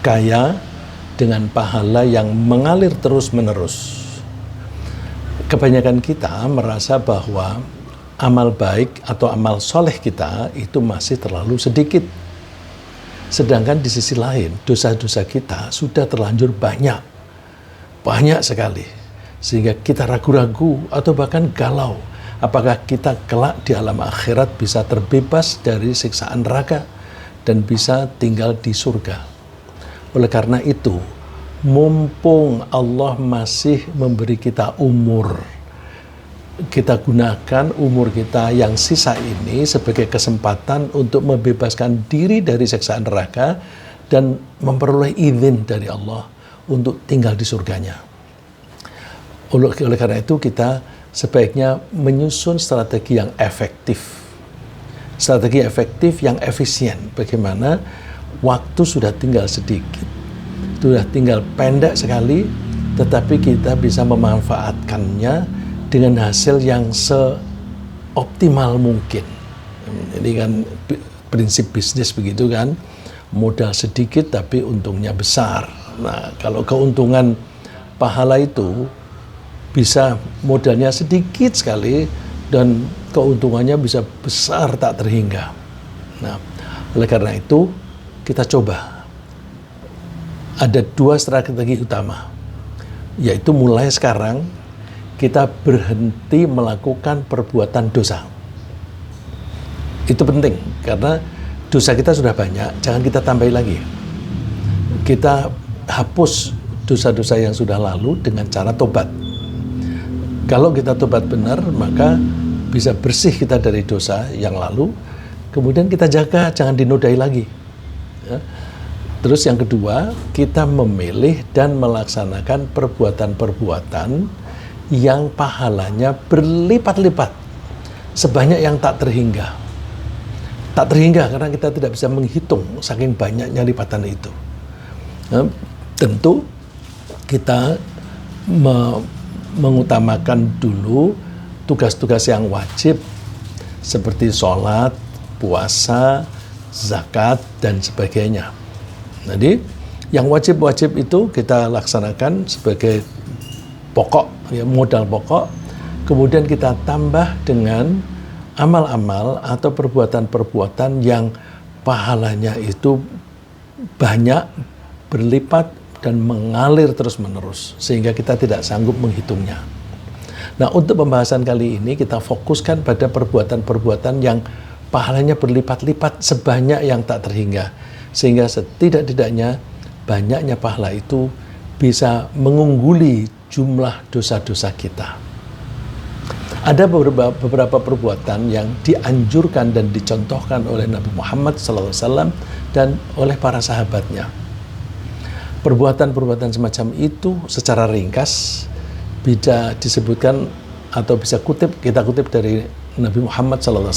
kaya dengan pahala yang mengalir terus-menerus. Kebanyakan kita merasa bahwa amal baik atau amal soleh kita itu masih terlalu sedikit. Sedangkan di sisi lain, dosa-dosa kita sudah terlanjur banyak sekali. Sehingga kita ragu-ragu atau bahkan galau. Apakah kita kelak di alam akhirat bisa terbebas dari siksaan neraka dan bisa tinggal di surga. Oleh karena itu, mumpung Allah masih memberi kita umur, kita gunakan umur kita yang sisa ini sebagai kesempatan untuk membebaskan diri dari siksaan neraka dan memperoleh izin dari Allah untuk tinggal di surganya. Oleh karena itu kita sebaiknya menyusun strategi yang efektif. Strategi efektif yang efisien. Bagaimana waktu sudah tinggal sedikit, sudah tinggal pendek sekali, tetapi kita bisa memanfaatkannya dengan hasil yang seoptimal mungkin. Jadi kan prinsip bisnis begitu kan, modal sedikit tapi untungnya besar. Nah, kalau keuntungan pahala itu bisa modalnya sedikit sekali dan keuntungannya bisa besar tak terhingga. Nah, oleh karena itu kita coba. Ada 2 strategi utama, yaitu mulai sekarang kita berhenti melakukan perbuatan dosa. Itu penting, karena dosa kita sudah banyak, jangan kita tambahi lagi. Kita hapus dosa-dosa yang sudah lalu dengan cara tobat. Kalau kita tobat benar, maka bisa bersih kita dari dosa yang lalu, kemudian kita jaga, jangan dinodai lagi. Ya. Terus yang kedua, kita memilih dan melaksanakan perbuatan-perbuatan yang pahalanya berlipat-lipat, sebanyak yang tak terhingga. Tak terhingga karena kita tidak bisa menghitung saking banyaknya lipatan itu. Nah, tentu kita mengutamakan dulu tugas-tugas yang wajib seperti sholat, puasa, zakat, dan sebagainya. Jadi yang wajib-wajib itu kita laksanakan sebagai pokok, ya, modal pokok. Kemudian kita tambah dengan amal-amal atau perbuatan-perbuatan yang pahalanya itu banyak, berlipat, dan mengalir terus-menerus sehingga kita tidak sanggup menghitungnya. Nah, untuk pembahasan kali ini kita fokuskan pada perbuatan-perbuatan yang pahalanya berlipat-lipat sebanyak yang tak terhingga, sehingga setidak-tidaknya banyaknya pahala itu bisa mengungguli jumlah dosa-dosa kita. Ada beberapa perbuatan yang dianjurkan dan dicontohkan oleh Nabi Muhammad SAW dan oleh para sahabatnya. Perbuatan-perbuatan semacam itu secara ringkas bisa disebutkan atau kita kutip dari Nabi Muhammad SAW.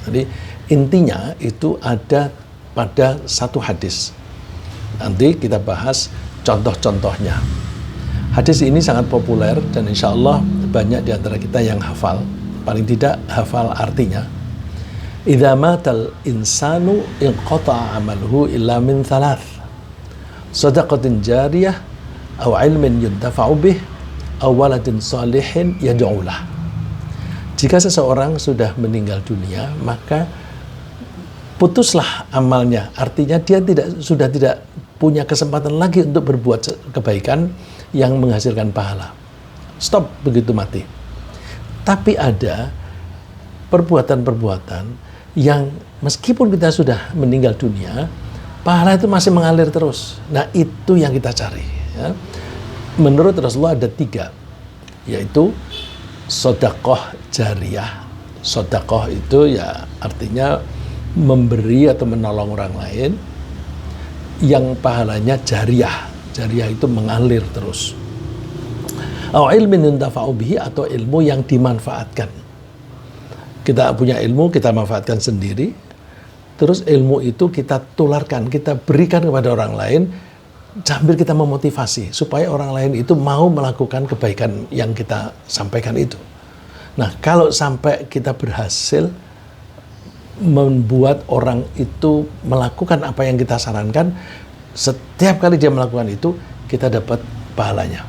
Jadi intinya itu ada pada satu hadis. Nanti kita bahas contoh-contohnya. Hadis ini sangat populer dan insya Allah banyak di antara kita yang hafal. Paling tidak hafal artinya. Idza matal insanu inqata'a amaluhu illa min thalath. Shadaqatin jariyah aw ilmin yuntafa'u bih aw waladin salihin yad'u lah. Jika seseorang sudah meninggal dunia, maka putuslah amalnya. Artinya dia sudah tidak punya kesempatan lagi untuk berbuat kebaikan yang menghasilkan pahala. Stop begitu mati. Tapi ada perbuatan-perbuatan yang meskipun kita sudah meninggal dunia, pahala itu masih mengalir terus. Nah, itu yang kita cari. Ya. Menurut Rasulullah ada 3, yaitu sedekah jariyah. Sedekah itu ya artinya memberi atau menolong orang lain yang pahalanya jariyah. Jariyah itu mengalir terus. Aw ilmin yuntafa'u bihi, atau ilmu yang dimanfaatkan. Kita punya ilmu, kita manfaatkan sendiri. Terus ilmu itu kita tularkan, kita berikan kepada orang lain sambil kita memotivasi supaya orang lain itu mau melakukan kebaikan yang kita sampaikan itu. Nah, kalau sampai kita berhasil membuat orang itu melakukan apa yang kita sarankan, setiap kali dia melakukan itu, kita dapat pahalanya.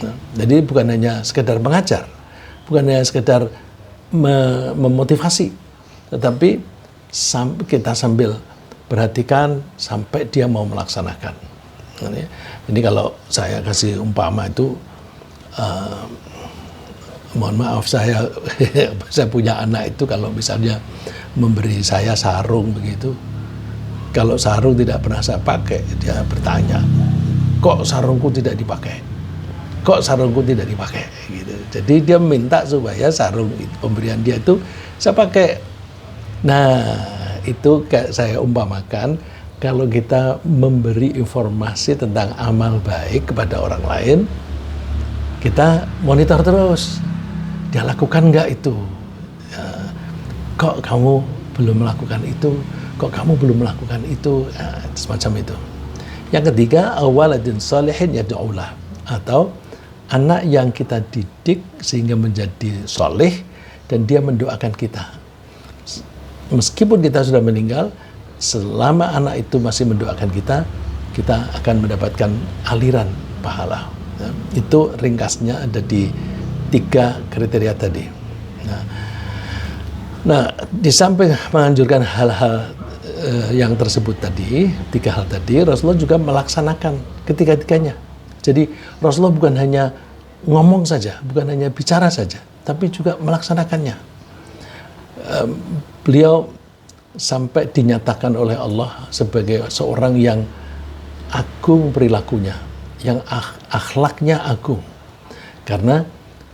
Nah, jadi bukan hanya sekedar mengajar, bukan hanya sekedar memotivasi, tetapi kita sambil perhatikan sampai dia mau melaksanakan. Ini kalau saya kasih umpama itu, mohon maaf saya punya anak itu kalau misalnya memberi saya sarung begitu, kalau sarung tidak pernah saya pakai, dia bertanya, kok sarungku tidak dipakai? Kok sarungku tidak dipakai? Gitu. Jadi dia minta supaya sarung itu, pemberian dia itu saya pakai. Nah, itu kayak saya umpamakan, kalau kita memberi informasi tentang amal baik kepada orang lain, kita monitor terus. Dia lakukan nggak itu? Ya, kok kamu belum melakukan itu? Kok kamu belum melakukan itu? Ya, semacam itu. Yang ketiga, awaladin salihin yad'ulah, atau anak yang kita didik sehingga menjadi soleh dan dia mendoakan kita. Meskipun kita sudah meninggal, selama anak itu masih mendoakan kita, kita akan mendapatkan aliran pahala. Ya, itu ringkasnya ada di 3 kriteria tadi. Nah, di samping menganjurkan hal-hal yang tersebut tadi, 3 hal tadi, Rasulullah juga melaksanakan ketiga-tiganya. Jadi Rasulullah bukan hanya ngomong saja, bukan hanya bicara saja, tapi juga melaksanakannya. Beliau sampai dinyatakan oleh Allah sebagai seorang yang agung perilakunya, yang akhlaknya agung, karena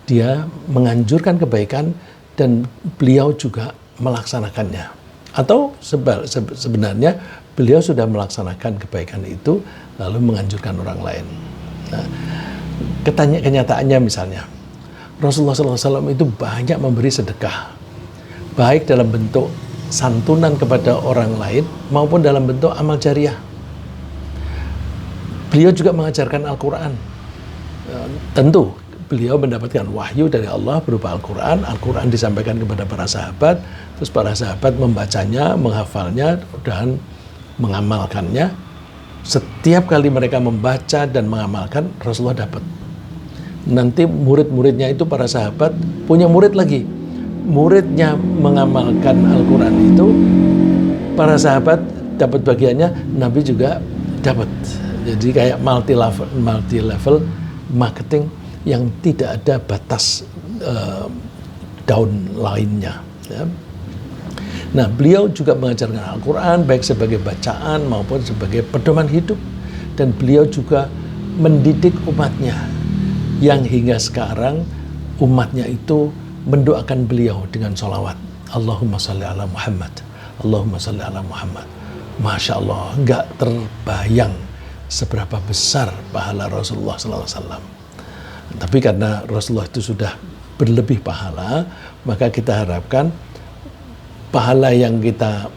dia menganjurkan kebaikan dan beliau juga melaksanakannya. Atau sebenarnya beliau sudah melaksanakan kebaikan itu lalu menganjurkan orang lain. Nah, kenyataannya misalnya Rasulullah SAW itu banyak memberi sedekah, baik dalam bentuk santunan kepada orang lain maupun dalam bentuk amal jariah. Beliau juga mengajarkan Al-Quran. Tentu beliau mendapatkan wahyu dari Allah berupa Al-Quran. Al-Quran disampaikan kepada para sahabat, terus para sahabat membacanya, menghafalnya, dan mengamalkannya. Setiap kali mereka membaca dan mengamalkan, Rasulullah dapat. Nanti murid-muridnya itu para sahabat punya murid lagi. Muridnya mengamalkan Al-Quran itu, para sahabat dapat bagiannya, Nabi juga dapat. Jadi kayak multi level marketing yang tidak ada batas downline-nya. Ya. Nah, beliau juga mengajarkan Al-Quran baik sebagai bacaan maupun sebagai pedoman hidup, dan beliau juga mendidik umatnya yang hingga sekarang umatnya itu mendoakan beliau dengan sholawat. Allahumma salli ala Muhammad, Allahumma salli ala Muhammad. Masya Allah, nggak terbayang seberapa besar pahala Rasulullah SAW. Tapi karena Rasulullah itu sudah berlebih pahala, maka kita harapkan pahala yang kita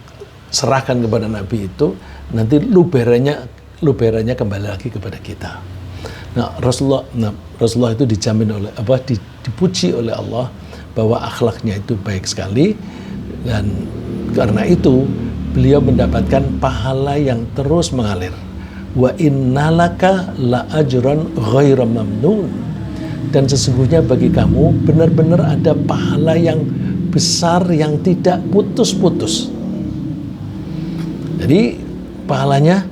serahkan kepada Nabi itu nanti luberannya kembali lagi kepada kita. Nah, Rasulullah itu dijamin oleh dipuji oleh Allah bahwa akhlaknya itu baik sekali, dan karena itu beliau mendapatkan pahala yang terus mengalir. Wa innalaka la ajran ghaira mamnun, dan sesungguhnya bagi kamu benar-benar ada pahala yang besar yang tidak putus-putus. Jadi pahalanya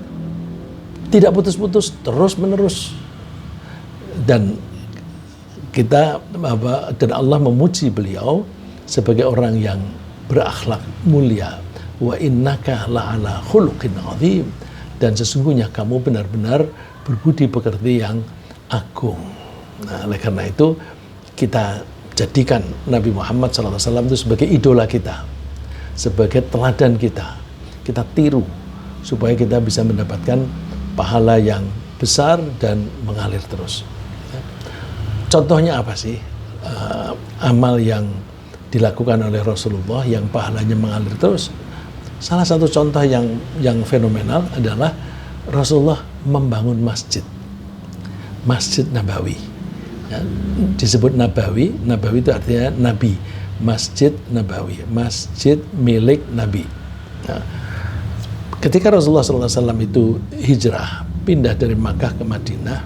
tidak putus-putus, terus-menerus. Dan Allah memuji beliau sebagai orang yang berakhlak mulia. Wa innaka la'ala khuluqin azim, dan sesungguhnya kamu benar-benar berbudi pekerti yang agung. Nah, oleh karena itu kita jadikan Nabi Muhammad SAW itu sebagai idola kita, sebagai teladan kita. Kita tiru supaya kita bisa mendapatkan pahala yang besar dan mengalir terus. Contohnya apa sih amal yang dilakukan oleh Rasulullah yang pahalanya mengalir terus? Salah satu contoh yang fenomenal adalah Rasulullah membangun masjid Nabawi. Ya, disebut Nabawi itu artinya Nabi. Masjid Nabawi, masjid milik Nabi. Nah, ketika Rasulullah SAW itu hijrah, pindah dari Makkah ke Madinah,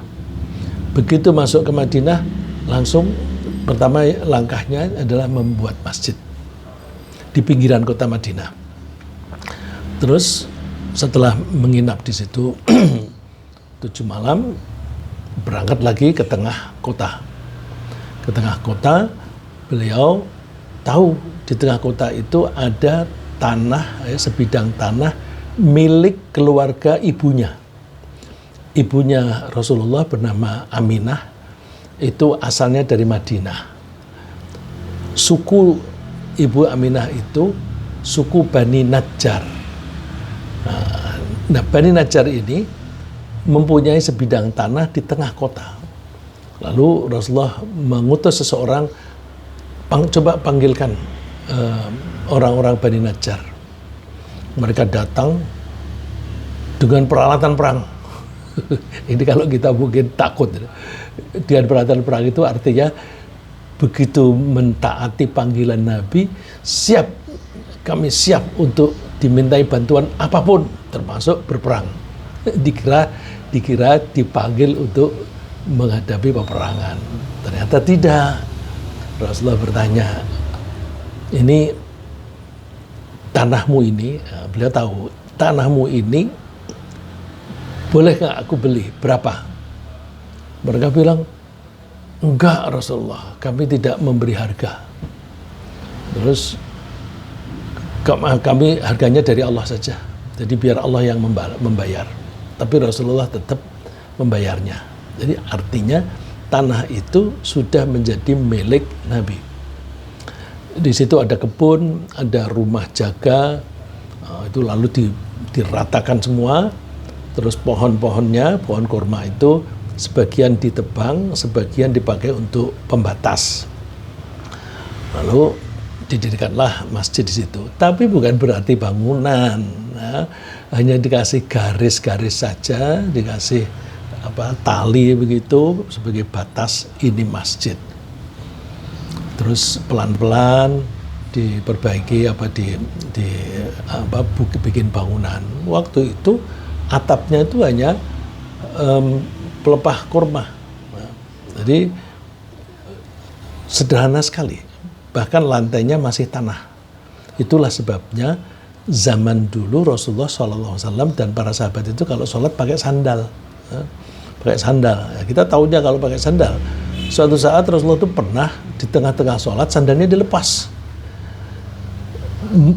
begitu masuk ke Madinah, langsung pertama langkahnya adalah membuat masjid di pinggiran kota Madinah. Terus setelah menginap di situ 7 malam, berangkat lagi ke tengah kota. Ke tengah kota, beliau tahu di tengah kota itu ada tanah, sebidang tanah milik keluarga ibunya. Ibunya Rasulullah bernama Aminah, itu asalnya dari Madinah. Suku ibu Aminah itu suku Bani Najjar. Nah, Bani Najjar ini mempunyai sebidang tanah di tengah kota. Lalu Rasulullah mengutus seseorang, coba panggilkan orang-orang Bani Najjar. Mereka datang dengan peralatan perang. Ini kalau kita mungkin takut. Dengan peralatan perang itu artinya begitu mentaati panggilan Nabi, kami siap untuk dimintai bantuan apapun, termasuk berperang. Dikira dipanggil untuk menghadapi peperangan. Ternyata tidak. Rasulullah bertanya, ini tanahmu ini, beliau tahu, tanahmu ini boleh nggak aku beli? Berapa? Mereka bilang, enggak Rasulullah, kami tidak memberi harga. Terus kami harganya dari Allah saja. Jadi biar Allah yang membayar. Tapi Rasulullah tetap membayarnya. Jadi artinya tanah itu sudah menjadi milik Nabi. Di situ ada kebun, ada rumah jaga, itu lalu diratakan semua. Terus pohon-pohonnya, pohon kurma itu sebagian ditebang, sebagian dipakai untuk pembatas. Lalu didirikanlah masjid di situ. Tapi bukan berarti bangunan. Nah, hanya dikasih garis-garis saja, dikasih tali begitu sebagai batas ini masjid. Terus pelan-pelan diperbaiki bikin bangunan. Waktu itu atapnya itu hanya pelepah kurma. Nah, jadi sederhana sekali. Bahkan lantainya masih tanah. Itulah sebabnya zaman dulu Rasulullah SAW dan para sahabat itu kalau sholat pakai sandal. Pakai sandal. Ya, kita tahunya kalau pakai sandal. Suatu saat Rasulullah itu pernah di tengah-tengah sholat sandalnya dilepas.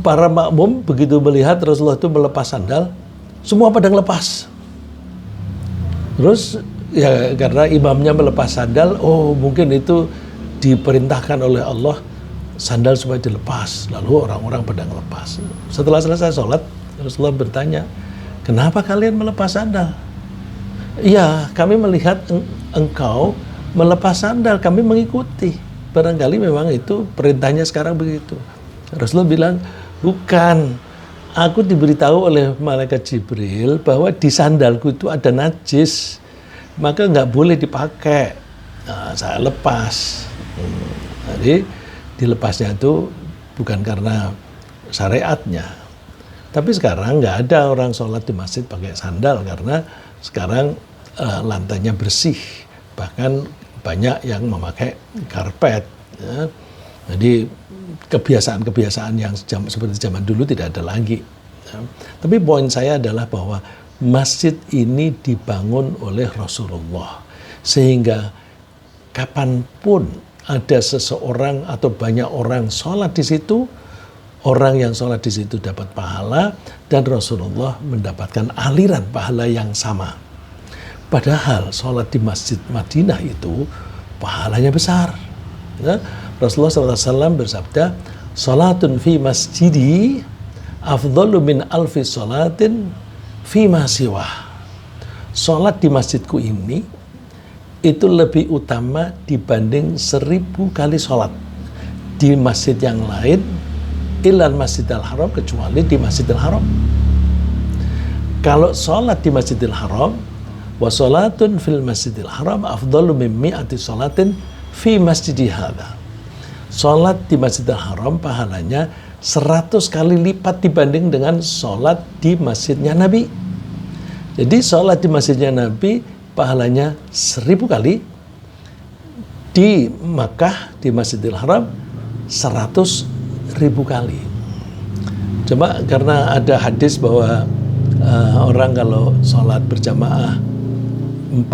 Para makmum begitu melihat Rasulullah itu melepas sandal, semua pada ngelepas. Terus ya karena imamnya melepas sandal, oh mungkin itu diperintahkan oleh Allah sandal supaya dilepas. Lalu orang-orang pada ngelepas. Setelah selesai sholat, Rasulullah bertanya, kenapa kalian melepas sandal? Iya, kami melihat engkau melepas sandal, kami mengikuti. Barangkali memang itu perintahnya sekarang begitu. Rasulullah bilang, bukan. Aku diberitahu oleh malaikat Jibril bahwa di sandalku itu ada najis, maka nggak boleh dipakai. Nah, saya lepas. Jadi dilepasnya itu bukan karena syariatnya. Tapi sekarang nggak ada orang sholat di masjid pakai sandal karena sekarang lantainya bersih. Bahkan banyak yang memakai karpet. Ya. Jadi kebiasaan-kebiasaan yang seperti zaman dulu tidak ada lagi. Ya. Tapi poin saya adalah bahwa masjid ini dibangun oleh Rasulullah. Sehingga kapanpun ada seseorang atau banyak orang sholat di situ, orang yang sholat di situ dapat pahala dan Rasulullah mendapatkan aliran pahala yang sama. Padahal sholat di Masjid Madinah itu pahalanya besar. Ya, Rasulullah SAW bersabda, "Sholatun fi masjidi afdalu min alfi sholatin fi ma siwah." Sholat di masjidku ini itu lebih utama dibanding 1000 kali sholat di masjid yang lain, ilal Masjidil Haram, kecuali di Masjidil Haram. Kalau sholat di Masjidil Haram, wa sholatun fil Masjidil Haram afdalu min mi'ati sholatin fi masjidi hadha. Sholat di Masjidil Haram pahalanya 100 kali lipat dibanding dengan sholat di masjidnya Nabi. Jadi sholat di masjidnya Nabi pahalanya 1000 kali, di Makkah di Masjidil Haram 100.000 kali. Cuma karena ada hadis bahwa orang kalau sholat berjamaah 40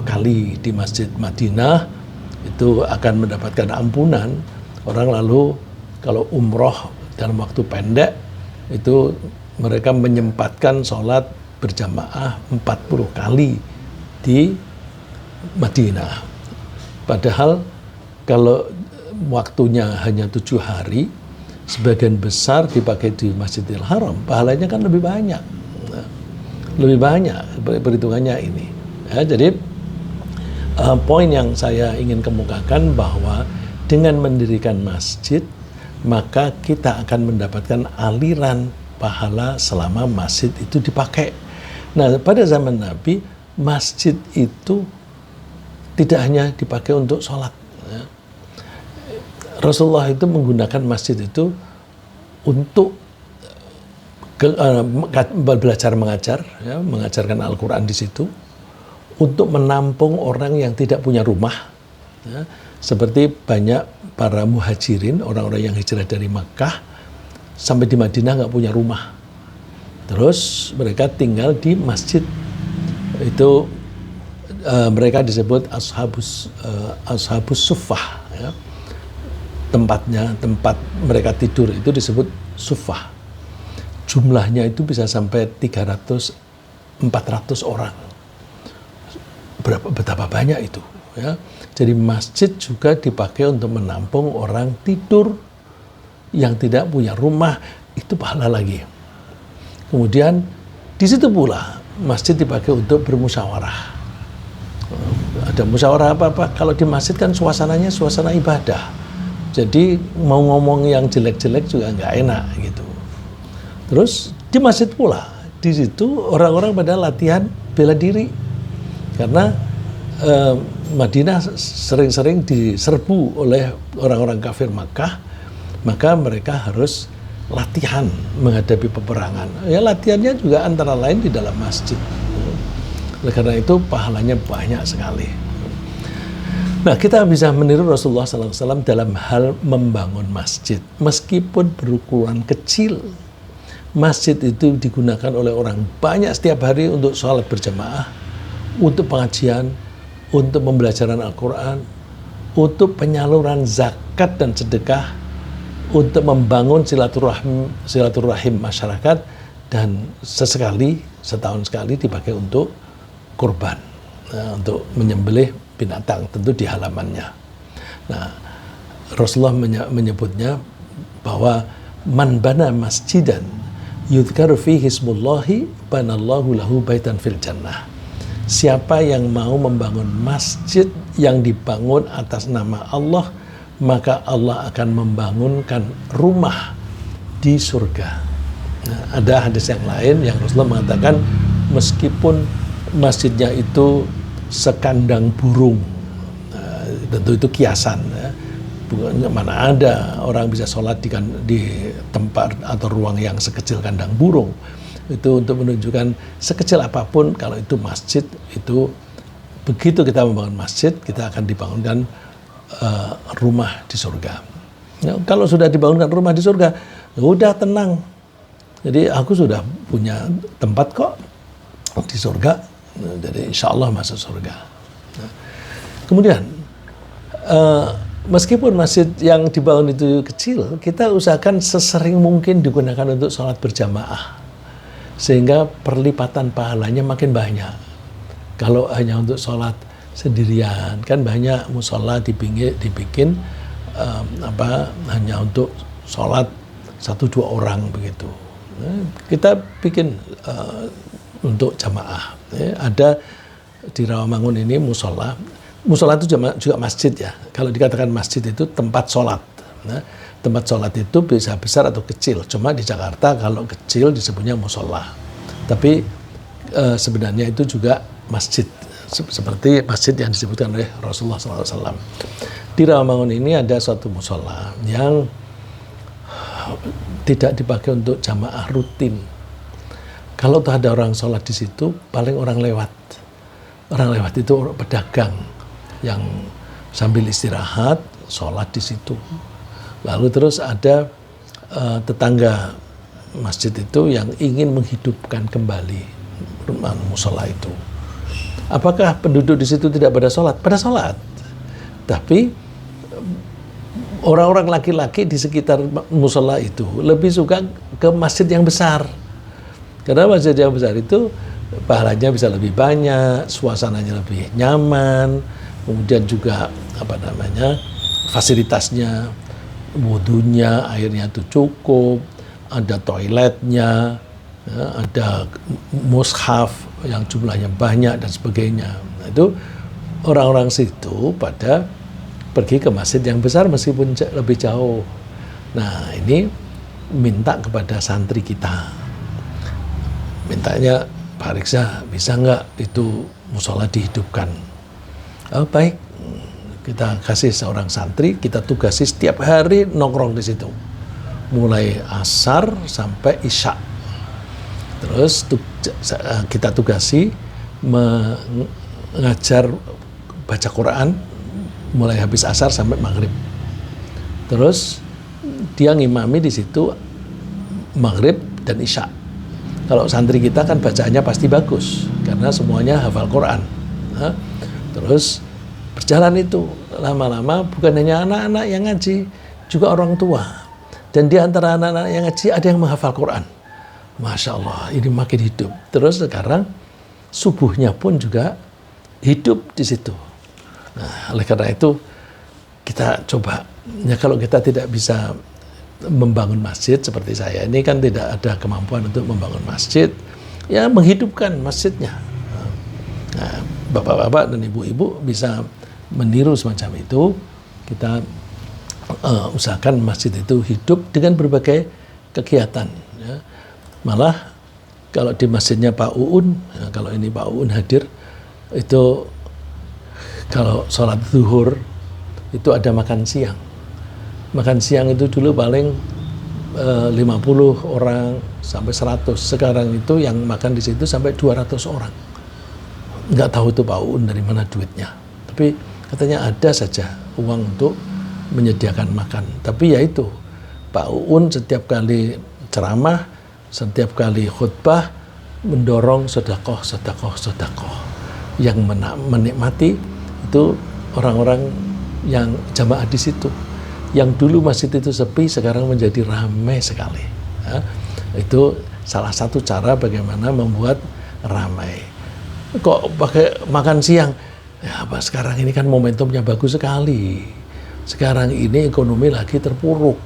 kali di Masjid Madinah itu akan mendapatkan ampunan. Orang lalu kalau umroh dalam waktu pendek itu mereka menyempatkan sholat berjamaah 40 kali di Madinah. Padahal kalau waktunya hanya 7 hari, sebagian besar dipakai di Masjidil Haram, pahalanya kan lebih banyak. Lebih banyak perhitungannya ini. Ya, jadi poin yang saya ingin kemukakan bahwa dengan mendirikan masjid, maka kita akan mendapatkan aliran pahala selama masjid itu dipakai. Nah, pada zaman Nabi, masjid itu tidak hanya dipakai untuk sholat. Ya. Rasulullah itu menggunakan masjid itu untuk belajar mengajar, ya, mengajarkan Al-Quran di situ, untuk menampung orang yang tidak punya rumah, ya, seperti banyak para muhajirin, orang-orang yang hijrah dari Makkah sampai di Madinah nggak punya rumah, terus mereka tinggal di masjid itu, mereka disebut ashabus suffah, ya. Tempat mereka tidur itu disebut suffah. Jumlahnya itu bisa sampai 300-400 orang. Betapa banyak itu, ya. Jadi masjid juga dipakai untuk menampung orang tidur yang tidak punya rumah, itu pahala lagi. Kemudian di situ pula masjid dipakai untuk bermusyawarah. Ada musyawarah apa-apa, kalau di masjid kan suasananya suasana ibadah. Jadi mau ngomong yang jelek-jelek juga nggak enak gitu. Terus di masjid pula, di situ orang-orang pada latihan bela diri, karena Madinah sering-sering diserbu oleh orang-orang kafir Makkah, maka mereka harus latihan menghadapi peperangan. Ya, latihannya juga antara lain di dalam masjid. Oleh karena itu pahalanya banyak sekali. Nah, kita bisa meniru Rasulullah SAW dalam hal membangun masjid. Meskipun berukuran kecil, masjid itu digunakan oleh orang banyak setiap hari untuk sholat berjamaah, untuk pengajian, untuk pembelajaran Al-Quran, untuk penyaluran zakat dan sedekah, untuk membangun silaturahim masyarakat, dan sesekali, setahun sekali dipakai untuk kurban, untuk menyembelih binatang, tentu di halamannya. Nah, Rasulullah menyebutnya bahwa man bana masjidan yudhkaru fihi ismullahi banallahu lahu baitan fil jannah. Siapa yang mau membangun masjid yang dibangun atas nama Allah, maka Allah akan membangunkan rumah di surga. Nah, ada hadis yang lain yang Rasulullah mengatakan meskipun masjidnya itu sekandang burung, tentu itu kiasan, ya. Mana ada orang bisa sholat di tempat atau ruang yang sekecil kandang burung. Itu untuk menunjukkan sekecil apapun, kalau itu masjid, itu begitu kita membangun masjid, kita akan dibangunkan rumah di surga. Ya, kalau sudah dibangunkan rumah di surga, ya udah tenang. Jadi aku sudah punya tempat kok di surga. Jadi insya Allah masuk surga. Nah, kemudian meskipun masjid yang dibangun itu kecil, kita usahakan sesering mungkin digunakan untuk sholat berjamaah, sehingga perlipatan pahalanya makin banyak. Kalau hanya untuk sholat sendirian, kan banyak musola dibikin hanya untuk sholat 1-2 orang begitu. Nah, kita bikin untuk jamaah. Ada di Rawamangun ini musola. Musola itu juga masjid, ya. Kalau dikatakan masjid itu tempat sholat. Nah, tempat sholat itu bisa besar atau kecil. Cuma di Jakarta kalau kecil disebutnya musola. Tapi sebenarnya itu juga masjid. Seperti masjid yang disebutkan oleh Rasulullah SAW. Di Rawamangun ini ada suatu musola yang tidak dipakai untuk jamaah rutin. Kalau tuh ada orang sholat di situ, paling orang lewat. Orang lewat itu pedagang yang sambil istirahat, sholat di situ. Lalu terus ada tetangga masjid itu yang ingin menghidupkan kembali rumah musola itu. Apakah penduduk di situ tidak pada sholat? Pada sholat. Tapi orang-orang laki-laki di sekitar musola itu lebih suka ke masjid yang besar. Karena masjid yang besar itu pahalanya bisa lebih banyak, suasananya lebih nyaman, kemudian juga fasilitasnya, wudunya, airnya itu cukup, ada toiletnya, ya, ada mushaf yang jumlahnya banyak dan sebagainya. Nah, itu orang-orang situ pada pergi ke masjid yang besar meskipun lebih jauh. Nah, ini minta kepada santri kita. Mintanya, Pak Riksa, bisa nggak itu musola dihidupkan? Oh, baik, kita kasih seorang santri, kita tugasi setiap hari nongkrong di situ. Mulai asar sampai isya. Terus kita tugasi mengajar baca Quran mulai habis asar sampai maghrib. Terus dia ngimami di situ maghrib dan isya. Kalau santri kita kan bacaannya pasti bagus karena semuanya hafal Quran. Nah, terus berjalan itu lama-lama bukan hanya anak-anak yang ngaji, juga orang tua. Dan di antara anak-anak yang ngaji ada yang menghafal Quran. Masya Allah, ini makin hidup. Terus sekarang subuhnya pun juga hidup di situ. Nah, oleh karena itu kita coba, ya kalau kita tidak bisa membangun masjid seperti saya, ini kan tidak ada kemampuan untuk membangun masjid, ya menghidupkan masjidnya. Nah, bapak-bapak dan ibu-ibu bisa meniru semacam itu. Kita usahakan masjid itu hidup dengan berbagai kegiatan. Ya. Malah kalau di masjidnya Pak Uun, ya, kalau ini Pak Uun hadir, itu kalau sholat zuhur itu ada makan siang. Makan siang itu dulu paling 50 orang sampai 100. Sekarang itu yang makan di situ sampai 200 orang. Nggak tahu itu Pak Uun dari mana duitnya. Tapi katanya ada saja uang untuk menyediakan makan. Tapi ya itu, Pak Uun setiap kali ceramah, setiap kali khutbah mendorong sedekah. Yang menikmati itu orang-orang yang jamaah di situ. Yang dulu masjid itu sepi, sekarang menjadi ramai sekali. Ya, itu salah satu cara bagaimana membuat ramai. Kok pakai makan siang? Ya, apa sekarang ini kan momentumnya bagus sekali. Sekarang ini ekonomi lagi terpuruk.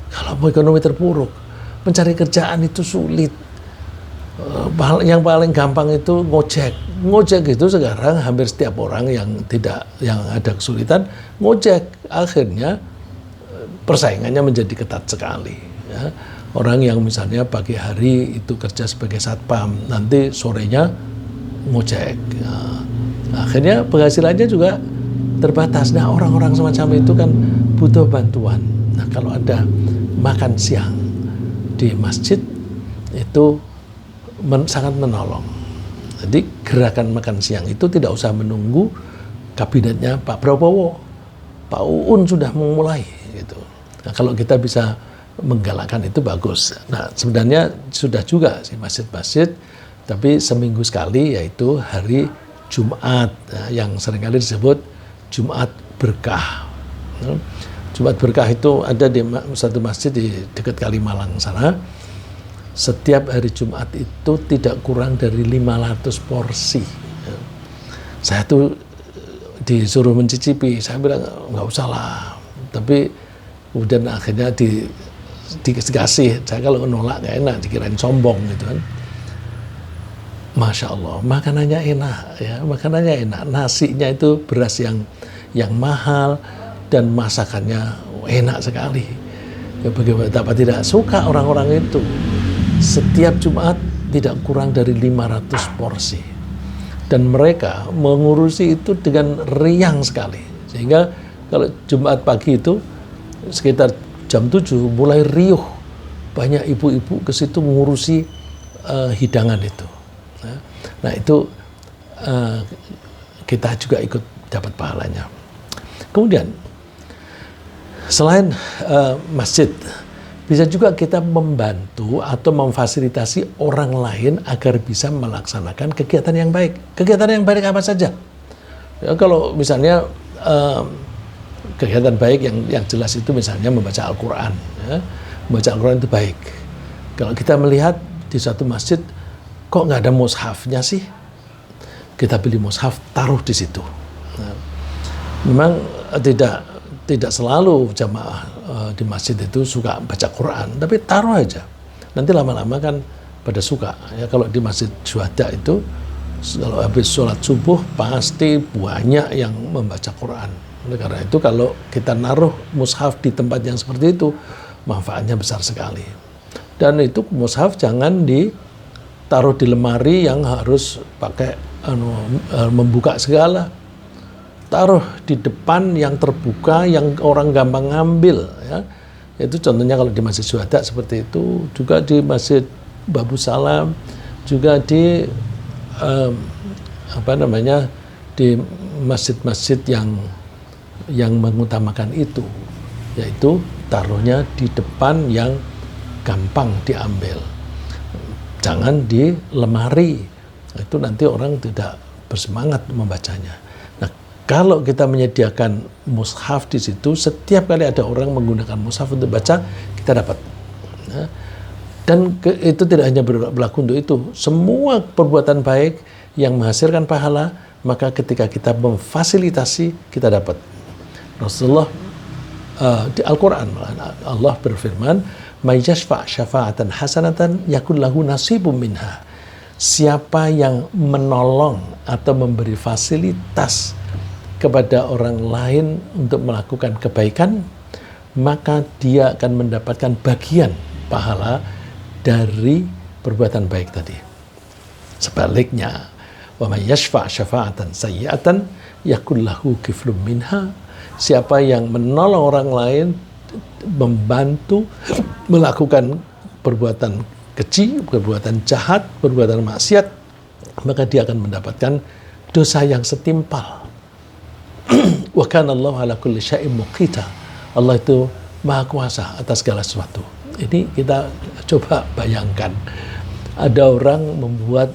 Kalau mau ekonomi terpuruk, mencari kerjaan itu sulit. Yang paling gampang itu ngojek. Ngojek itu sekarang hampir setiap orang yang ada kesulitan ngojek. Akhirnya persaingannya menjadi ketat sekali. Ya. Orang yang misalnya pagi hari itu kerja sebagai satpam, nanti sorenya ngojek. Ya. Akhirnya penghasilannya juga terbatas. Nah, orang-orang semacam itu kan butuh bantuan. Nah, kalau ada makan siang di masjid itu sangat menolong. Jadi gerakan makan siang itu tidak usah menunggu kabinetnya Pak Prabowo. Pak Uun sudah memulai gitu. Nah, kalau kita bisa menggalakkan itu bagus. Nah, sebenarnya sudah juga sih masjid-masjid, tapi seminggu sekali, yaitu hari Jumat, yang seringkali disebut Jumat Berkah. Jumat Berkah itu ada di satu masjid di dekat Kalimalang sana. Setiap hari Jumat itu tidak kurang dari 500 porsi. Saya tuh disuruh mencicipi, saya bilang nggak usah lah. Tapi kemudian akhirnya dikasih. Saya kalau nolak nggak enak, dikirain sombong gitu kan. Masya Allah, makanannya enak ya, makanannya enak. Nasinya itu beras yang mahal dan masakannya enak sekali. Ya, bagaimana tidak suka orang-orang itu. Setiap Jumat tidak kurang dari 500 porsi. Dan mereka mengurusi itu dengan riang sekali. Sehingga kalau Jumat pagi itu sekitar jam 7 mulai riuh banyak ibu-ibu ke situ mengurusi hidangan itu. Nah itu kita juga ikut dapat pahalanya. Kemudian selain masjid, bisa juga kita membantu atau memfasilitasi orang lain agar bisa melaksanakan kegiatan yang baik. Kegiatan yang baik apa saja? Ya, kalau misalnya kegiatan baik yang jelas itu misalnya membaca Al-Quran. Ya. Membaca Al-Quran itu baik. Kalau kita melihat di satu masjid, kok nggak ada mushafnya sih? Kita beli mushaf, taruh di situ. Nah, memang tidak selalu jamaah di masjid itu suka baca Quran, tapi taruh aja. Nanti lama-lama kan pada suka. Ya, kalau di masjid Syuhada itu, kalau habis sholat subuh pasti banyak yang membaca Quran. Oleh karena itu kalau kita naruh mushaf di tempat yang seperti itu, manfaatnya besar sekali. Dan itu mushaf jangan ditaruh di lemari yang harus pakai membuka segala. Taruh di depan yang terbuka, yang orang gampang ngambil. Ya. Itu contohnya kalau di Masjid Syuhada seperti itu, juga di Masjid Babu Salam, juga di di masjid-masjid yang mengutamakan itu, yaitu taruhnya di depan yang gampang diambil, jangan di lemari, itu nanti orang tidak bersemangat membacanya. Nah, kalau kita menyediakan mushaf di situ, setiap kali ada orang menggunakan mushaf untuk baca, kita dapat. Nah, dan itu tidak hanya berlaku untuk itu, semua perbuatan baik yang menghasilkan pahala, maka ketika kita memfasilitasi, kita dapat. Rasulullah di Al-Quran Allah berfirman, "May yashfa' syafa'atan hasanatan yakun lahu nasibum minha." Siapa yang menolong atau memberi fasilitas kepada orang lain untuk melakukan kebaikan, maka dia akan mendapatkan bagian pahala dari perbuatan baik tadi. Sebaliknya, wa may yashfa' syafa'atan sayyi'atan yakun lahu kiflum minha. Siapa yang menolong orang lain, membantu melakukan perbuatan keji, perbuatan jahat, perbuatan maksiat, maka dia akan mendapatkan dosa yang setimpal. Wa kana Allahu ala kulli syai'in muqita. Allah itu Maha Kuasa atas segala sesuatu. Ini kita coba bayangkan, ada orang membuat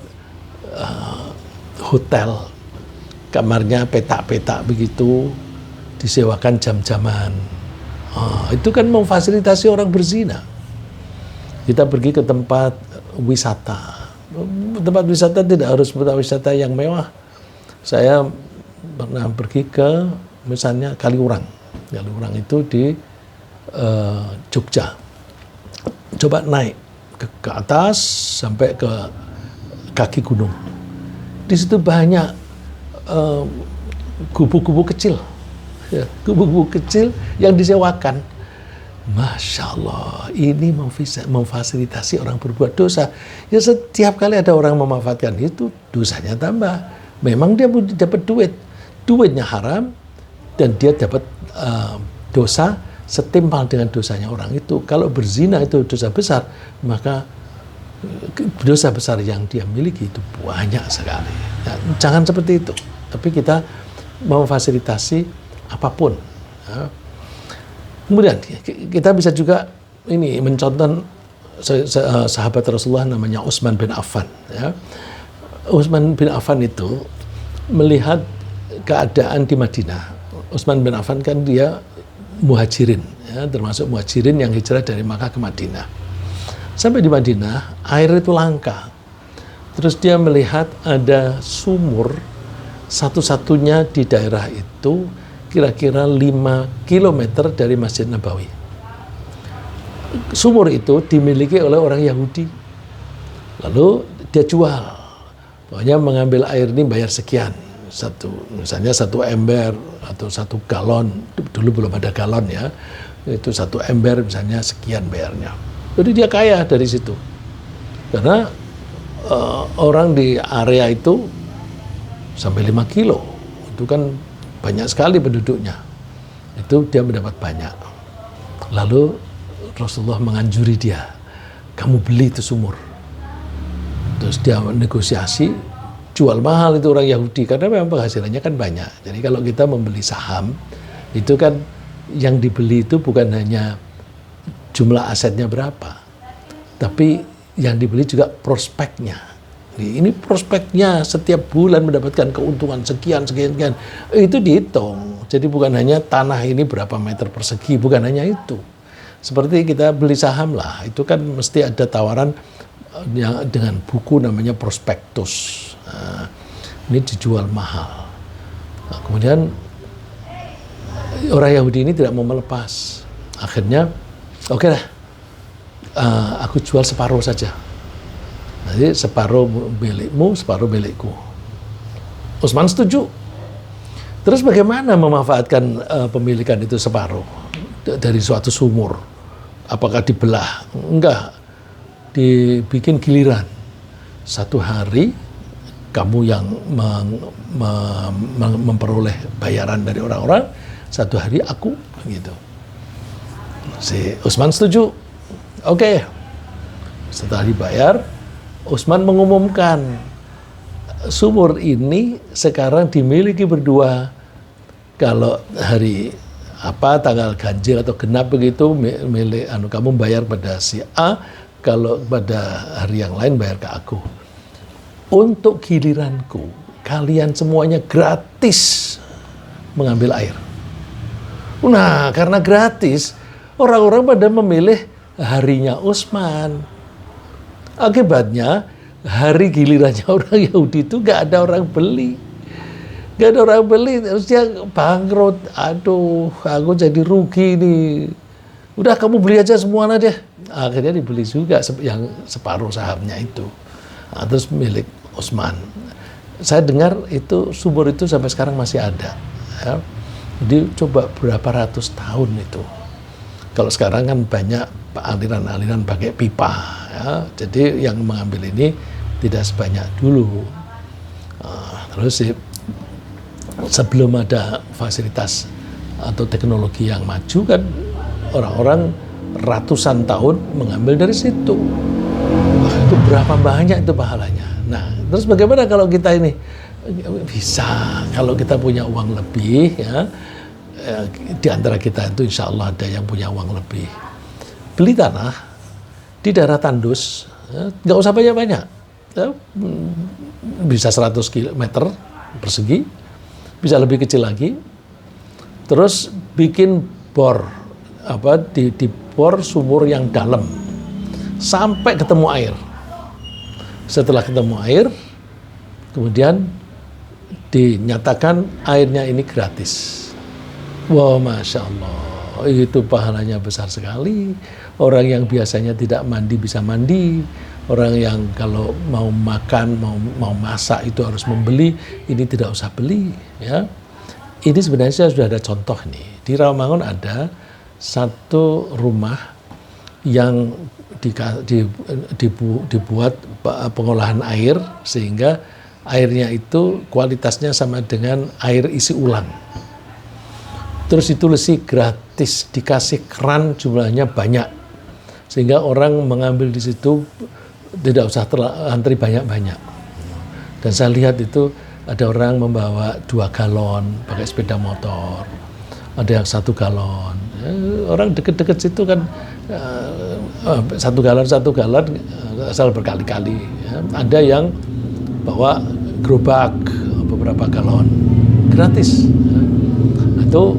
hotel, kamarnya petak-petak begitu, disewakan jam-jaman. Itu kan memfasilitasi orang berzina. Kita pergi ke tempat wisata. Tempat wisata tidak harus tempat wisata yang mewah. Saya pernah pergi ke misalnya Kaliurang. Kaliurang itu di Jogja. Coba naik ke atas sampai ke kaki gunung. Di situ banyak gubuk-gubuk kecil. Ya, gubuk-gubuk kecil yang disewakan. Masya Allah, ini memfasilitasi orang berbuat dosa. Ya, setiap kali ada orang memanfaatkan itu, dosanya tambah. Memang dia dapat duitnya haram, dan dia dapat dosa setimpal dengan dosanya orang itu. Kalau berzina itu dosa besar, maka dosa besar yang dia miliki itu banyak sekali. Nah, jangan seperti itu. Tapi kita memfasilitasi apapun. Ya. Kemudian kita bisa juga ini mencontoh sahabat Rasulullah namanya Utsman bin Affan. Ya. Utsman bin Affan itu melihat keadaan di Madinah. Utsman bin Affan kan dia muhajirin, ya, termasuk muhajirin yang hijrah dari Makkah ke Madinah. Sampai di Madinah, air itu langka. Terus dia melihat ada sumur satu-satunya di daerah itu kira-kira 5 km dari Masjid Nabawi. Sumur itu dimiliki oleh orang Yahudi. Lalu dia jual. Pokoknya mengambil air ini bayar sekian. Misalnya satu ember atau 1 galon. Dulu belum ada galon ya. Itu 1 ember misalnya sekian bayarnya. Jadi dia kaya dari situ. Karena orang di area itu sampai 5 kilo. Itu kan banyak sekali penduduknya. Itu dia mendapat banyak. Lalu Rasulullah menganjuri dia, kamu beli itu sumur. Terus dia negosiasi, jual mahal itu orang Yahudi, karena memang penghasilannya kan banyak. Jadi kalau kita membeli saham, itu kan yang dibeli itu bukan hanya jumlah asetnya berapa, tapi yang dibeli juga prospeknya. Ini prospeknya setiap bulan mendapatkan keuntungan sekian, itu dihitung. Jadi bukan hanya tanah ini berapa meter persegi, bukan hanya itu. Seperti kita beli saham lah, itu kan mesti ada tawaran yang dengan buku namanya prospektus. Nah, ini dijual mahal. Nah, kemudian orang Yahudi ini tidak mau melepas. Akhirnya, oke lah, aku jual separuh saja. Jadi separuh milikmu, separuh milikku. Utsman setuju. Terus bagaimana memanfaatkan pemilikan itu separuh dari suatu sumur? Apakah dibelah? Enggak. Dibikin giliran. Satu hari kamu yang memperoleh bayaran dari orang-orang, satu hari aku, gitu. Si Utsman setuju. Oke. Setelah dibayar, Utsman mengumumkan sumur ini sekarang dimiliki berdua. Kalau hari tanggal ganjil atau genap begitu milik kamu bayar pada si A, kalau pada hari yang lain bayar ke aku. Untuk giliranku, kalian semuanya gratis mengambil air. Nah, karena gratis, orang-orang pada memilih harinya Utsman. Akibatnya, hari gilirannya orang Yahudi itu gak ada orang beli. Gak ada orang beli, terus dia bangkrut. Aduh, aku jadi rugi nih. Udah kamu beli aja semuanya deh. Akhirnya dibeli juga yang separuh sahamnya itu. Nah, terus milik Utsman. Saya dengar itu sumur itu sampai sekarang masih ada. Ya. Jadi coba berapa ratus tahun itu. Kalau sekarang kan banyak aliran-aliran pakai pipa. Ya. Jadi yang mengambil ini tidak sebanyak dulu. Terus sebelum ada fasilitas atau teknologi yang maju kan orang-orang ratusan tahun mengambil dari situ. Wah, itu berapa banyak itu pahalanya. Nah, terus bagaimana kalau kita ini bisa, kalau kita punya uang lebih, ya, di antara kita itu insya Allah ada yang punya uang lebih. Beli tanah di daerah tandus, ya, nggak usah banyak-banyak. Ya, bisa 100 km persegi, bisa lebih kecil lagi. Terus bikin bor, di bor sumur yang dalam sampai ketemu air. Setelah ketemu air, kemudian dinyatakan airnya ini gratis. Wah, Masya Allah, itu pahalanya besar sekali. Orang yang biasanya tidak mandi bisa mandi. Orang yang kalau mau makan, mau masak itu harus membeli, ini tidak usah beli. Ya. Ini sebenarnya sudah ada contoh nih. Di Rawamangun ada satu rumah yang dibuat pengolahan air sehingga airnya itu kualitasnya sama dengan air isi ulang. Terus ditulis gratis, dikasih keran jumlahnya banyak sehingga orang mengambil di situ tidak usah antri banyak-banyak. Dan saya lihat itu ada orang membawa 2 galon pakai sepeda motor, ada yang 1 galon. Orang deket-deket situ kan 1 galon asal berkali-kali. Ya. Ada yang bawa gerobak beberapa galon gratis. Ya. Itu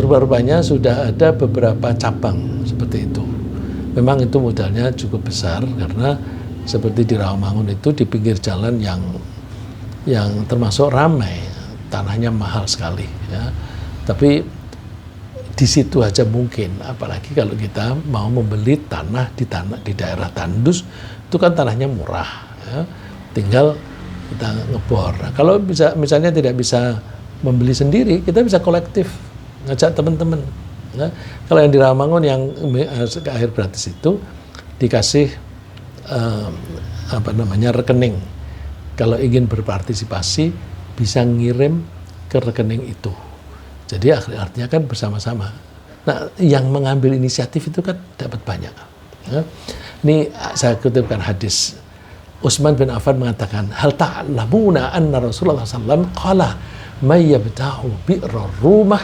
rupa-rupanya sudah ada beberapa cabang seperti itu. Memang itu modalnya cukup besar karena seperti di Rawamangun itu di pinggir jalan yang termasuk ramai, tanahnya mahal sekali. Ya. Tapi di situ aja mungkin, apalagi kalau kita mau membeli tanah di daerah tandus, itu kan tanahnya murah, ya. Tinggal kita ngebor. Nah, kalau misalnya tidak bisa membeli sendiri, kita bisa kolektif, ngajak teman-teman. Ya. Kalau yang di Rawamangun yang air gratis itu dikasih rekening. Kalau ingin berpartisipasi bisa ngirim ke rekening itu. Jadi artinya kan bersama-sama. Nah, yang mengambil inisiatif itu kan dapat banyak. Ya. Ini saya kutipkan hadis. Utsman bin Affan mengatakan, hal ta'lamuna anna Rasulullah SAW qala may yabta'u bi'ra rumah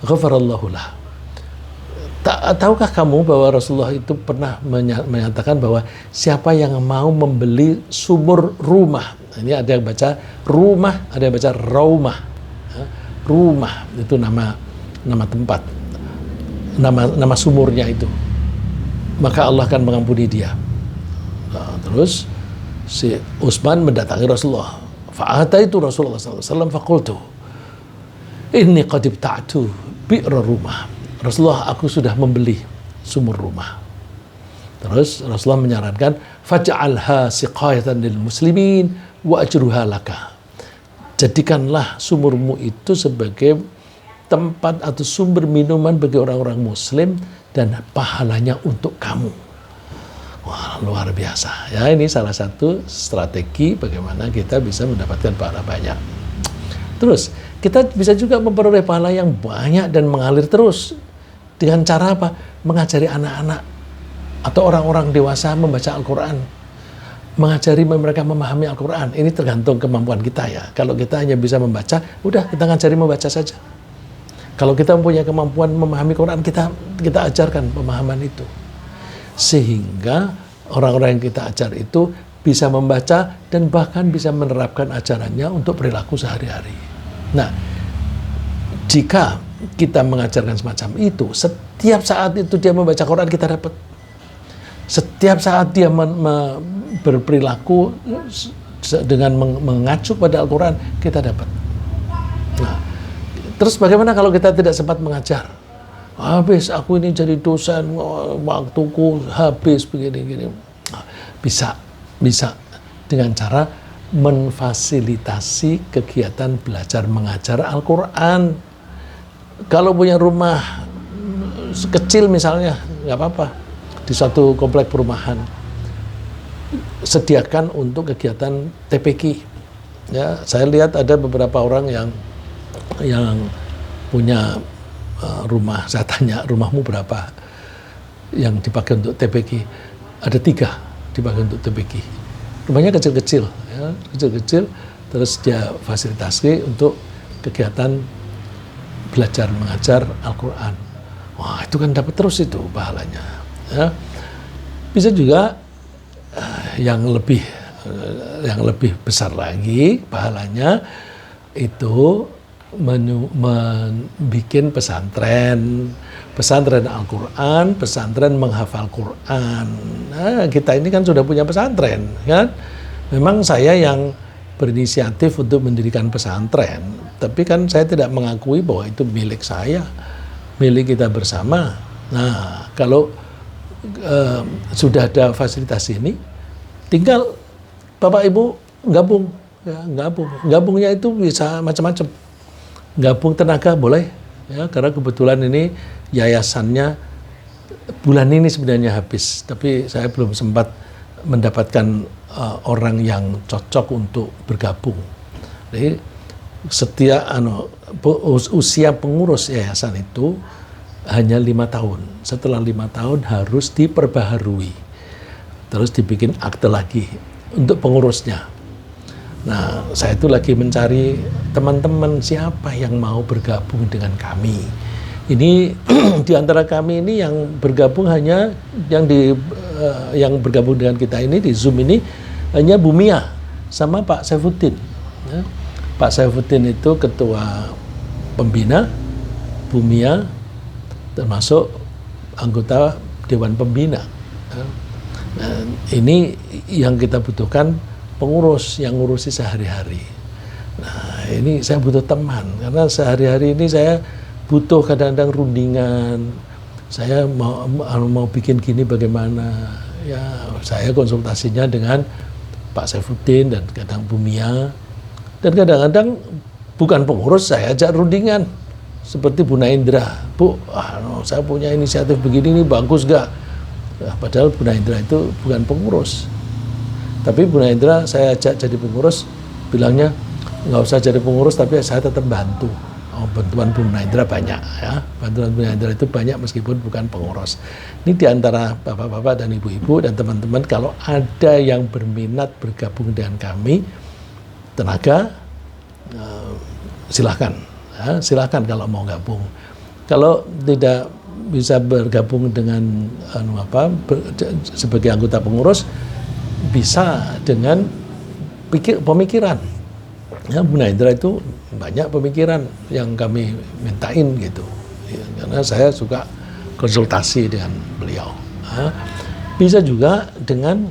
ghafarallahu lah. Tahukah kamu bahwa Rasulullah itu pernah menyatakan bahwa siapa yang mau membeli sumur rumah, ini ada yang baca rumah, ada yang baca raumah. Rumah itu nama tempat, nama sumurnya itu, maka Allah akan mengampuni dia. Nah, terus si Utsman mendatangi Rasulullah. Fa'ataitu Rasulullah SAW faqultu inni qad ibta'tu bi'ra rumah. Rasulullah, aku sudah membeli sumur rumah. Terus Rasulullah menyarankan faj'alha siqayatan lil muslimin wa ajruha laka. Jadikanlah sumurmu itu sebagai tempat atau sumber minuman bagi orang-orang muslim dan pahalanya untuk kamu. Wah, luar biasa. Ya, ini salah satu strategi bagaimana kita bisa mendapatkan pahala banyak. Terus, kita bisa juga memperoleh pahala yang banyak dan mengalir terus. Dengan cara apa? Mengajari anak-anak atau orang-orang dewasa membaca Al-Quran. Mengajari mereka memahami Al-Quran. Ini tergantung kemampuan kita ya. Kalau kita hanya bisa membaca, udah kita ngajari membaca saja. Kalau kita mempunyai kemampuan memahami Quran, kita ajarkan pemahaman itu. Sehingga orang-orang yang kita ajar itu bisa membaca dan bahkan bisa menerapkan ajarannya untuk perilaku sehari-hari. Nah, jika kita mengajarkan semacam itu, setiap saat itu dia membaca Quran, kita dapat. Setiap saat dia berperilaku dengan mengacu pada Al-Quran, kita dapat. Nah, terus bagaimana kalau kita tidak sempat mengajar? Habis aku ini jadi dosen, waktuku habis begini-gini. Bisa dengan cara memfasilitasi kegiatan belajar mengajar Al-Quran. Kalau punya rumah kecil misalnya, nggak apa-apa, di suatu komplek perumahan, sediakan untuk kegiatan TPQ. Ya, saya lihat ada beberapa orang yang punya rumah, saya tanya, rumahmu berapa yang dipakai untuk TPQ? Ada 3 dipakai untuk TPQ. Rumahnya kecil-kecil, ya, kecil-kecil, terus dia fasilitasi untuk kegiatan belajar mengajar Al-Quran. Wah, itu kan dapat terus itu pahalanya. Ya. Bisa juga yang lebih besar lagi pahalanya itu membuat pesantren Al-Quran, pesantren menghafal Quran. Nah, kita ini kan sudah punya pesantren, kan? Memang saya yang berinisiatif untuk mendirikan pesantren, tapi kan saya tidak mengakui bahwa itu milik saya, milik kita bersama. Nah, kalau sudah ada fasilitas ini, tinggal Bapak Ibu gabung, ya, gabungnya itu bisa macam-macam. Gabung tenaga boleh, ya, karena kebetulan ini yayasannya bulan ini sebenarnya habis, tapi saya belum sempat mendapatkan orang yang cocok untuk bergabung. Jadi usia pengurus yayasan itu hanya 5 tahun. Setelah 5 tahun harus diperbaharui, terus dibikin akte lagi untuk pengurusnya. Nah, saya itu lagi mencari teman-teman siapa yang mau bergabung dengan kami. Ini di antara kami ini yang bergabung hanya yang bergabung dengan kita ini di Zoom ini hanya Bu Mia sama Pak Saifuddin. Ya. Pak Saifuddin itu ketua pembina, Bu Mia termasuk anggota Dewan Pembina. Ya. Nah, ini yang kita butuhkan, pengurus yang ngurusi sehari-hari. Nah, ini saya butuh teman, karena sehari-hari ini saya butuh kadang-kadang rundingan. Saya mau bikin gini bagaimana? Ya, saya konsultasinya dengan Pak Saifuddin dan kadang Bu Mia. Dan kadang-kadang bukan pengurus, saya ajak rundingan. Seperti Bu Naindra. Bu, saya punya inisiatif begini, ini bagus gak? Nah, padahal Bu Naindra itu bukan pengurus. Tapi Bu Naindra saya ajak jadi pengurus, bilangnya nggak usah jadi pengurus, tapi saya tetap bantu. bantuan Bunaidra banyak ya. Bantuan Bunaidra itu banyak meskipun bukan pengurus. Ini diantara bapak-bapak dan ibu-ibu dan teman-teman, kalau ada yang berminat bergabung dengan kami, tenaga, silahkan. Ya, silahkan kalau mau gabung. Kalau tidak bisa bergabung dengan sebagai anggota pengurus, bisa dengan pemikiran. Ya, Bunaidra itu banyak pemikiran yang kami mintain gitu. Ya, karena saya suka konsultasi dengan beliau. Ya, bisa juga dengan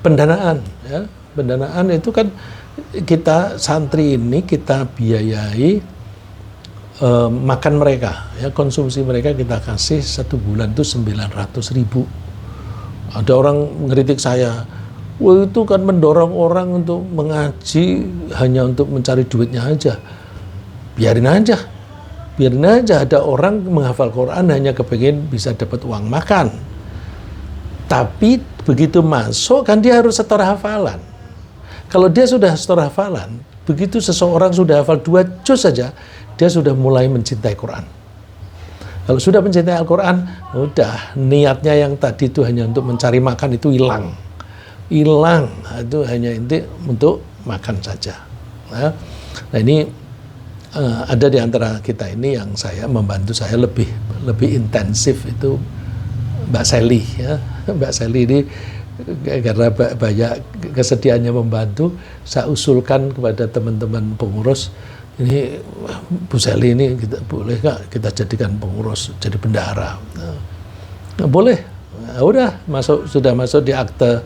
pendanaan. Ya. Pendanaan itu kan kita santri ini kita biayai makan mereka, ya, konsumsi mereka kita kasih 1 bulan itu 900.000. Ada orang ngeritik saya, wah itu kan mendorong orang untuk mengaji hanya untuk mencari duitnya aja. Biarin aja ada orang menghafal Quran hanya kepingin bisa dapat uang makan. Tapi begitu masuk kan dia harus setor hafalan. Kalau dia sudah setor hafalan, begitu seseorang sudah hafal 2 juz saja, dia sudah mulai mencintai Quran. Kalau sudah mencintai Al-Quran, udah niatnya yang tadi itu hanya untuk mencari makan itu hilang, itu hanya inti untuk makan saja. Nah ini ada di antara kita ini yang membantu saya lebih intensif itu Mbak Sally ya. Mbak Sally ini karena banyak kesediaannya membantu, saya usulkan kepada teman-teman pengurus, ini Bu Sally ini boleh nggak kita jadikan pengurus, jadi bendahara? Nah, boleh. Nah, udah sudah masuk di akte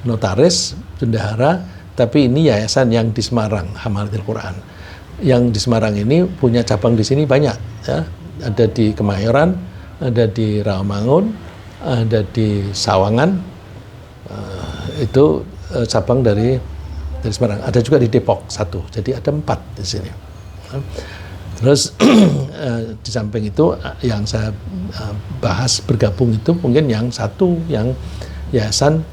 notaris bendahara, tapi ini yayasan yang di Semarang, Hamalatul Quran. Yang di Semarang ini punya cabang di sini banyak, ya. Ada di Kemayoran, ada di Rawamangun, ada di Sawangan, itu cabang dari Semarang. Ada juga di Depok 1, jadi ada 4 di sini. Terus di samping itu yang saya bahas bergabung itu mungkin yang satu, yang Yayasan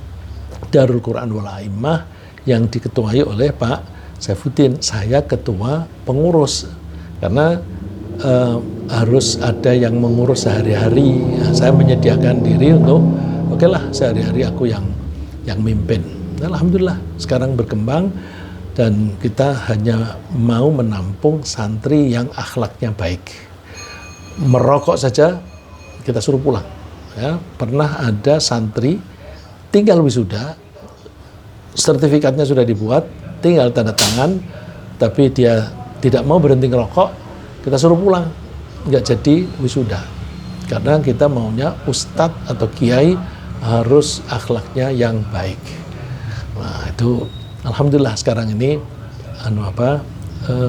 Darul Quran wal A'immah yang diketuai oleh Pak Saifuddin. Saya ketua pengurus karena harus ada yang mengurus sehari-hari. Saya menyediakan diri untuk oke lah sehari-hari aku yang mimpin. Alhamdulillah sekarang berkembang. Dan kita hanya mau menampung santri yang akhlaknya baik. Merokok saja kita suruh pulang. Ya, pernah ada santri tinggal wisuda, sertifikatnya sudah dibuat, tinggal tanda tangan, tapi dia tidak mau berhenti ngerokok, kita suruh pulang, nggak jadi wisuda. Karena kita maunya ustadz atau kiai harus akhlaknya yang baik. Nah itu alhamdulillah sekarang ini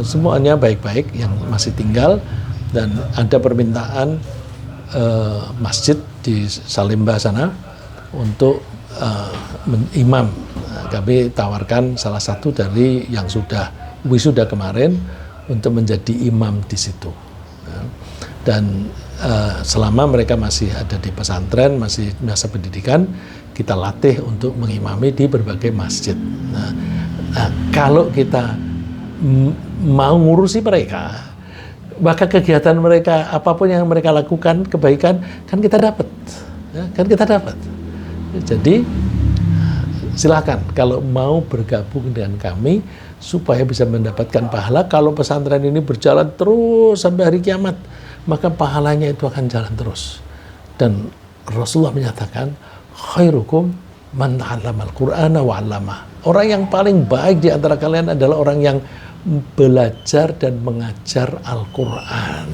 semuanya baik-baik yang masih tinggal, dan ada permintaan masjid di Salemba sana untuk imam. Kami tawarkan salah satu dari yang sudah wisuda kemarin untuk menjadi imam di situ. Dan selama mereka masih ada di pesantren, masih masa pendidikan, kita latih untuk mengimami di berbagai masjid. Nah, kalau kita mau ngurusi mereka, maka kegiatan mereka, apapun yang mereka lakukan, kebaikan, kan kita dapat. Ya, kan kita dapat. Jadi, silakan kalau mau bergabung dengan kami, supaya bisa mendapatkan pahala. Kalau pesantren ini berjalan terus sampai hari kiamat, maka pahalanya itu akan jalan terus. Dan Rasulullah menyatakan, khairukum man ta'allamal Qur'ana wa 'allamah. Orang yang paling baik di antara kalian adalah orang yang belajar dan mengajar Al-Quran.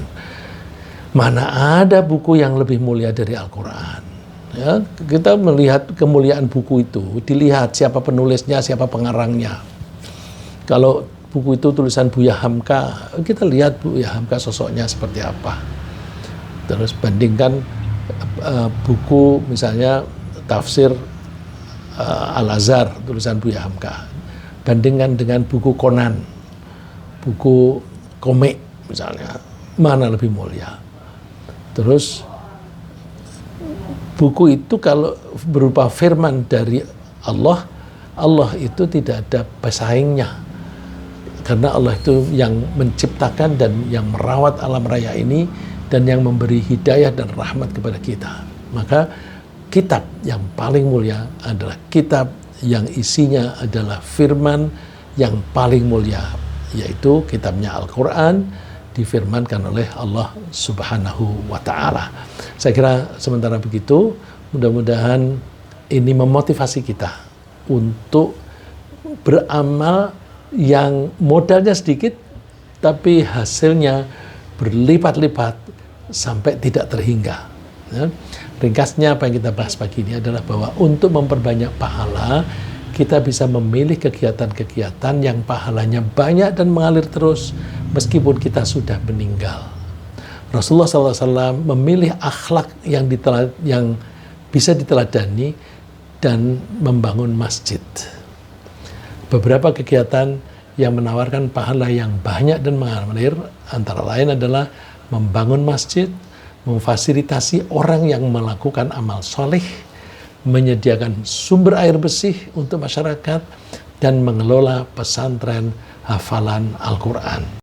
Mana ada buku yang lebih mulia dari Al-Quran? Ya, kita melihat kemuliaan buku itu, dilihat siapa penulisnya, siapa pengarangnya. Kalau buku itu tulisan Buya Hamka, kita lihat Buya Hamka sosoknya seperti apa. Terus bandingkan buku misalnya tafsir Al-Azhar tulisan Buya Hamka, bandingkan dengan buku Conan, buku komik misalnya, mana lebih mulia. Terus buku itu kalau berupa firman dari Allah, Allah itu tidak ada pesaingnya. Karena Allah itu yang menciptakan dan yang merawat alam raya ini dan yang memberi hidayah dan rahmat kepada kita. Maka kitab yang paling mulia adalah kitab yang isinya adalah firman yang paling mulia, yaitu kitabnya Al-Quran, difirmankan oleh Allah Subhanahu wa Ta'ala. Saya kira sementara begitu, mudah-mudahan ini memotivasi kita untuk beramal yang modalnya sedikit, tapi hasilnya berlipat-lipat sampai tidak terhingga. Ya. Ringkasnya apa yang kita bahas pagi ini adalah bahwa untuk memperbanyak pahala, kita bisa memilih kegiatan-kegiatan yang pahalanya banyak dan mengalir terus meskipun kita sudah meninggal. Rasulullah SAW memilih akhlak yang bisa diteladani dan membangun masjid. Beberapa kegiatan yang menawarkan pahala yang banyak dan mengalir antara lain adalah membangun masjid, memfasilitasi orang yang melakukan amal soleh, menyediakan sumber air bersih untuk masyarakat, dan mengelola pesantren hafalan Al-Quran.